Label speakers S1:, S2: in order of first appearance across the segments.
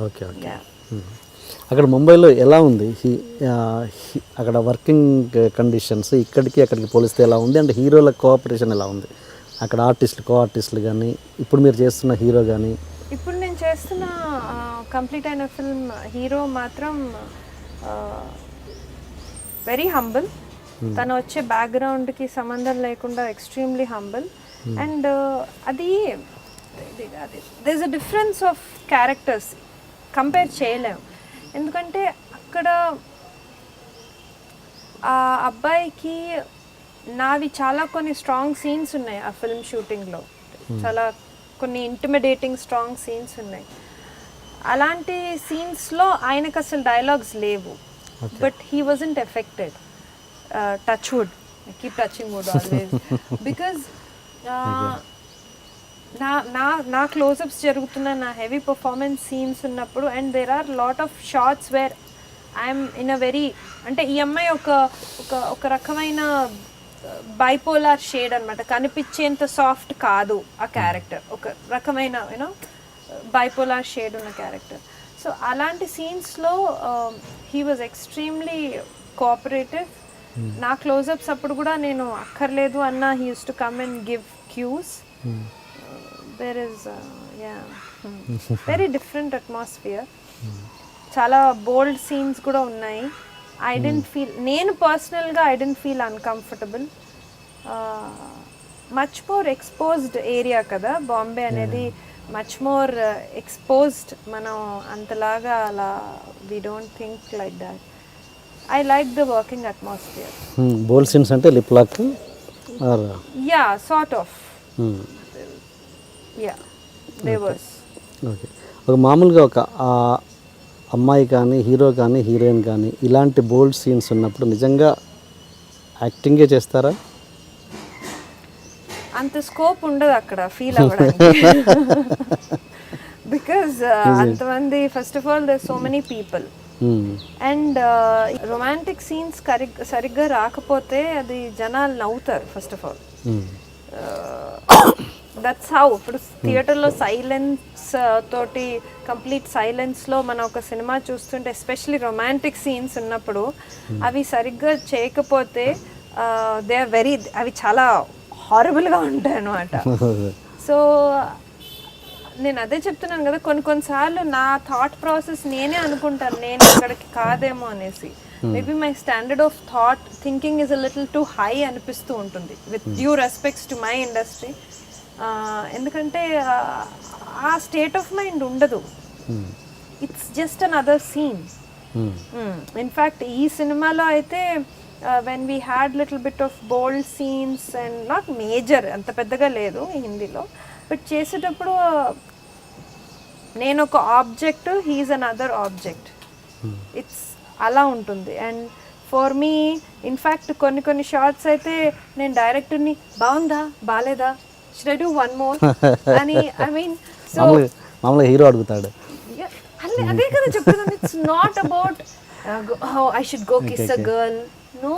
S1: Okay okay. అక్కడ ముంబైలో ఎలా ఉంది అక్కడ వర్కింగ్ కండిషన్స్ ఇక్కడికి అక్కడికి పోలిస్తే ఎలా ఉంది, అంటే హీరోల కోఆపరేషన్ ఎలా ఉంది అక్కడ, కో ఆర్టిస్టులు కానీ ఇప్పుడు మీరు చేస్తున్న హీరో కానీ?
S2: ఇప్పుడు నేను చేస్తున్న కంప్లీట్ అయిన ఫిల్మ్ హీరో మాత్రం వెరీ హంబుల్. తను వచ్చే బ్యాక్గ్రౌండ్కి సంబంధం లేకుండా ఎక్స్ట్రీమ్లీ హంబుల్. అండ్ అది they is a difference of characters, compare చేయలేము. ఎందుకంటే అక్కడ ఆ అబ్బాయికి నావి చాలా కొన్ని స్ట్రాంగ్ సీన్స్ ఉన్నాయి ఆ ఫిల్మ్ షూటింగ్లో, చాలా కొన్ని ఇంటిమిడేటింగ్ స్ట్రాంగ్ సీన్స్ ఉన్నాయి. అలాంటి సీన్స్లో ఆయనకు అసలు డైలాగ్స్ లేవు, but he wasn't affected. Touch wood, I keep touching wood always, because నా క్లోజప్స్ జరుగుతున్న నా హెవీ పర్ఫార్మెన్స్ సీన్స్ ఉన్నప్పుడు, and there are lot of shots where I'm in a very, అంటే ఈ అమ్మాయి ఒక రకమైన బైపోలార్ షేడ్ అనమాట, కనిపించేంత సాఫ్ట్ కాదు ఆ క్యారెక్టర్, ఒక రకమైన యూనో బైపోలార్ షేడ్ ఉన్న క్యారెక్టర్. సో అలాంటి సీన్స్లో హీ వాజ్ ఎక్స్ట్రీమ్లీ కోఆపరేటివ్. నా క్లోజప్స్ అప్పుడు కూడా నేను అక్కర్లేదు అన్న, he use to come and give cues. There is very different atmosphere. చాలా బోల్డ్ సీన్స్ కూడా ఉన్నాయి. ఐ డెంట్ ఫీల్, నేను పర్సనల్గా I don't feel uncomfortable. Much more exposed area కదా బాంబే అనేది, మచ్ మోర్ ఎక్స్పోజ్డ్. మనం అంతలాగా అలా we don't think like that. I like the working atmosphere.
S1: Bold scenes అంటే lip lock,
S2: yeah sort of, yeah there was.
S1: Okay. ఒక మామూలుగా ఒక అమ్మాయి కానీ హీరో కానీ హీరోయిన్ కానీ ఇలాంటి బోల్డ్ సీన్స్ ఉన్నప్పుడు నిజంగా యాక్టింగే చేస్తారా?
S2: అంత స్కోప్ ఉండదు అక్కడ ఫీల్ అవ్వడానికి, బికాజ్ అంతమంది, first of all there so many people, and romantic scenes సరిగ్గా రాకపోతే అది జనాలు నవ్వుతారు first of all. That's how. ఇప్పుడు థియేటర్లో సైలెన్స్ తోటి, కంప్లీట్ సైలెన్స్లో మనం ఒక సినిమా చూస్తుంటే, ఎస్పెషలీ రొమాంటిక్ సీన్స్ ఉన్నప్పుడు అవి సరిగ్గా చేయకపోతే దే ఆర్ వెరీ, అవి చాలా హారబుల్గా ఉంటాయి అన్నమాట. సో నేను అదే చెప్తున్నాను కదా, కొన్నిసార్లు నా థాట్ ప్రాసెస్ నేనే అనుకుంటాను నేను ఇక్కడికి కాదేమో అనేసి. Maybe my standard of thinking is a little too high అనిపిస్తూ ఉంటుంది, with due respects to my industry. ఎందుకంటే ఆ స్టేట్ ఆఫ్ మైండ్ ఉండదు. It's just another scene. In fact ఈ సినిమాలో అయితే when we had little bit of bold scenes and not major, అంత పెద్దగా లేదు హిందీలో, బట్ చేసేటప్పుడు నేను ఒక object, he's another object. It's అలా ఉంటుంది. అండ్ ఫర్ మీ ఇన్ఫ్యాక్ట్ కొన్ని షార్ట్స్ అయితే నేను డైరెక్టర్ని బాగుందా బాలేదా, should I do one more అని, ఐ మీన్ సో
S1: మామూలుగా హీరో అడుగుతాడు,
S2: అదే కదా చెప్తున్నాను. It's not about I should go kiss a girl, no.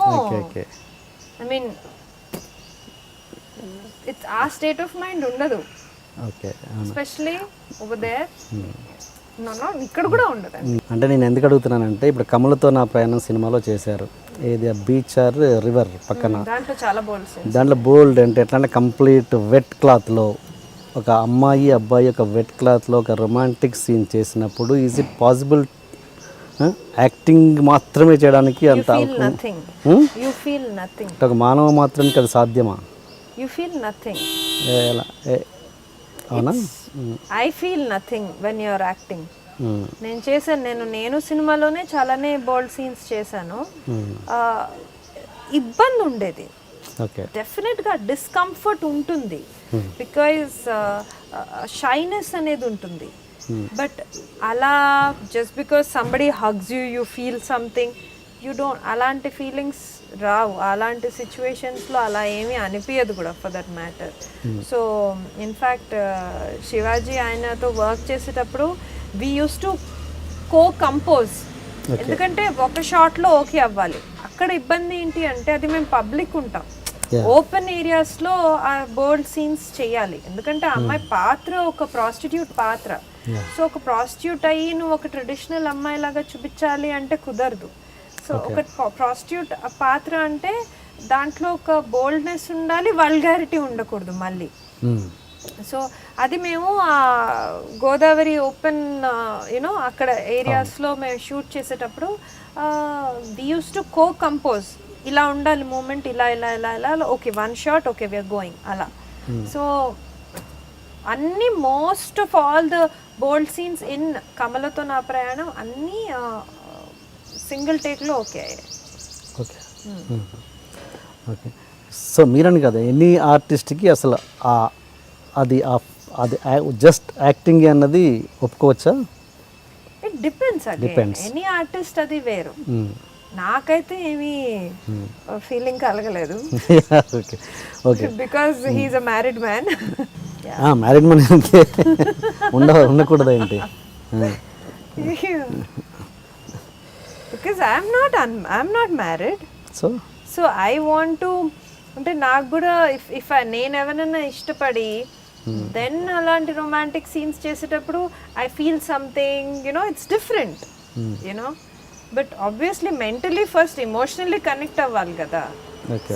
S2: I mean it's ఆ స్టేట్ ఆఫ్ మైండ్ ఉండదు, ఎస్పెషలీ ఓవర్ దేర్. ఇక్కడ కూడా ఉండదు.
S1: అంటే నేను ఎందుకు అడుగుతున్నానంటే, ఇప్పుడు కమలతో నా ప్రయాణం సినిమాలో చేశారు, ఏది బీచ్ ఆర్ రివర్ పక్కన,
S2: దాంట్లో చాలా బోల్డ్ సీన్స్.
S1: దాంట్లో బోల్డ్ అంటే ఎట్లా అంటే కంప్లీట్ వెట్ క్లాత్లో ఒక అమ్మాయి అబ్బాయి ఒక వెట్ క్లాత్లో ఒక రొమాంటిక్ సీన్ చేసినప్పుడు, ఈజ్ ఇట్ పాసిబుల్ యాక్టింగ్ మాత్రమే చేయడానికి అంత?
S2: You feel nothing.
S1: ఒక మానవ మాత్రానికి అది సాధ్యమా?
S2: You feel nothing.
S1: అవునా?
S2: I feel nothing when you're acting. నేను చేశాను, నేను సినిమాలోనే చాలానే బోల్డ్ సీన్స్ చేశాను. ఇబ్బంది ఉండేది, డెఫినెట్గా డిస్కంఫర్ట్ ఉంటుంది, బికాజ్ షైనెస్ అనేది ఉంటుంది. బట్ అలా just because somebody hugs you feel something, you don't, అలాంటి ఫీలింగ్స్ రావు. అలాంటి సిచ్యువేషన్స్లో అలా ఏమీ అనిపించదు కూడా for that matter. So in fact Shivaji ఆయనతో వర్క్ చేసేటప్పుడు వీ యూస్ టు కంపోజ్, ఎందుకంటే ఒక షాట్లో ఓకే అవ్వాలి. అక్కడ ఇబ్బంది ఏంటి అంటే, అది మేము పబ్లిక్ ఉంటాం,
S1: Yeah.
S2: ఓపెన్ ఏరియాస్లో ఆ బోల్డ్ సీన్స్ చేయాలి, ఎందుకంటే ఆ అమ్మాయి పాత్ర ఒక ప్రాస్టిట్యూట్ పాత్ర.
S1: Yeah.
S2: సో ఒక ప్రాస్టిట్యూట్ అయ్యి నువ్వు ఒక ట్రెడిషనల్ అమ్మాయి లాగా చూపించాలి అంటే కుదరదు. సో ఒక ప్రాస్టిట్యూట్ పాత్ర అంటే దాంట్లో ఒక బోల్డ్నెస్ ఉండాలి, వల్గారిటీ ఉండకూడదు మళ్ళీ. సో అది మేము గోదావరి ఓపెన్ యూనో అక్కడ ఏరియాస్లో మేము షూట్ చేసేటప్పుడు వి యూస్ టు కంపోజ్, ఇలా ఉండాలి మూమెంట్, ఇలా ఇలా ఇలా ఇలా okay one shot okay we're going అలా. సో అన్ని most of all the bold scenes in కమలతో నా ప్రయాణం అన్నీ సింగిల్ టేక్లో ఓకే అయ్యాయి.
S1: Okay okay. సో మీరని కదా ఎనీ ఆర్టిస్ట్కి అసలు అది అది జస్ట్ యాక్టింగ్ అన్నది ఒప్పుకోవచ్చా?
S2: It depends again, any artist అది వేరు. నాకైతే ఏమీ ఫీలింగ్ కలగలేదు
S1: okay okay
S2: because he's a married man.
S1: Married man ఉండకూడదు ఏంటి?
S2: Because I'm not married. So I want to, అంటే నాకు కూడా ఇఫ్ నేను ఎవరైనా ఇష్టపడి దెన్ అలాంటి రొమాంటిక్ సీన్స్ చేసేటప్పుడు I feel something you know it's different you know. But obviously mentally first emotionally connect అవ్వాలి కదా.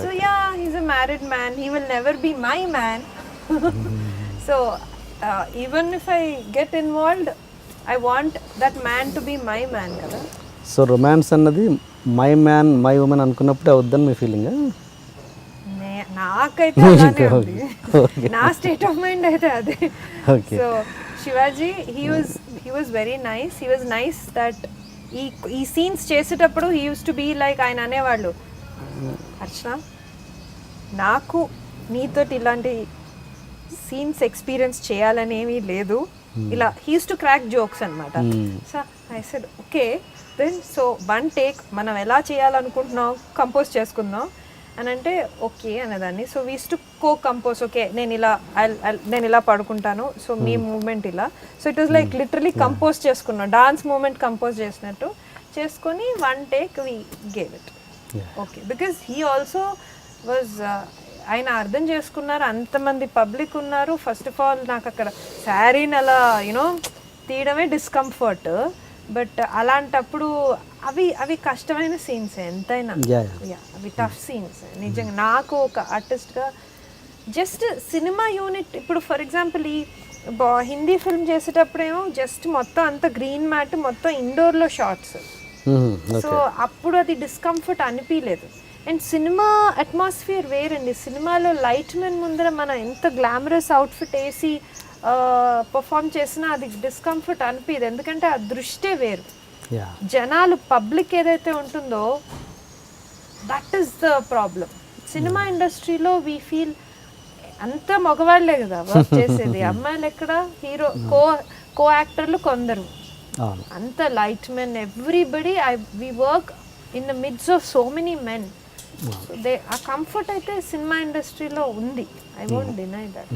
S2: So yeah he's a married man, he will never be my man. So even if I get involved I want that man to be my man కదా.
S1: So romance అన్నది my man my women అనుకున్నప్పుడే అవుద్దని మీ feeling?
S2: నాకైతే అలానే ఉంది, నా state of mind అయితే అదే. So Shivaji he was very nice, he was nice that ఈ సీన్స్ చేసేటప్పుడు he use to be like, ఆయన అనేవాళ్ళు అర్చన నాకు నీతోటి ఇలాంటి సీన్స్ ఎక్స్పీరియన్స్ చేయాలనేమీ లేదు, ఇలా he use to crack jokes అనమాట. So I said okay then so one take మనం ఎలా చేయాలనుకుంటున్నాం కంపోజ్ చేసుకుందాం అని అంటే ఓకే అనేదాన్ని. So was to compose, okay నేను ఇలా పడుకుంటాను, సో మీ మూమెంట్ ఇలా. So it was like literally compose చేసుకున్నాం, డాన్స్ మూమెంట్ కంపోజ్ చేసినట్టు చేసుకొని one take we gave it okay. Because he also was, ఆయన అర్థం చేసుకున్నారు, అంతమంది పబ్లిక్ ఉన్నారు. ఫస్ట్ ఆఫ్ ఆల్ నాకు అక్కడ శారీని అలా యూనో తీయడమే డిస్కంఫర్ట్, బట్ అలాంటప్పుడు అవి కష్టమైన సీన్స్ ఎంతైనా, అవి టఫ్ సీన్స్ నిజంగా. నాకు ఒక ఆర్టిస్ట్గా జస్ట్ సినిమా యూనిట్, ఇప్పుడు ఫర్ ఎగ్జాంపుల్ ఈ హిందీ ఫిల్మ్ చేసేటప్పుడేమో జస్ట్ మొత్తం అంత గ్రీన్ మ్యాట్ మొత్తం ఇండోర్లో షార్ట్స్, సో అప్పుడు అది డిస్కంఫర్ట్ అనిపించలేదు. అండ్ సినిమా అట్మాస్ఫియర్ వేరండి, సినిమాలో లైట్ మెన్ ముందర మనం ఎంత గ్లామరస్ అవుట్ఫిట్ వేసి పర్ఫామ్ చేసినా అది డిస్కంఫర్ట్ అనిపించదు, ఎందుకంటే ఆ దృష్టే వేరు. జనాలు పబ్లిక్ ఏదైతే ఉంటుందో that is the problem. Cinema ఇండస్ట్రీలో వీ ఫీల్ అంత మగవాళ్లే కదా వర్క్ చేసేది, అమ్మాయిలు ఎక్కడ, హీరో కో యాక్టర్లు కొందరు, అంత light men everybody. We work in the midst of so many men. ఆ కంఫర్ట్ అయితే సినిమా ఇండస్ట్రీలో ఉంది, ఐ వోంట్ డినై దట్.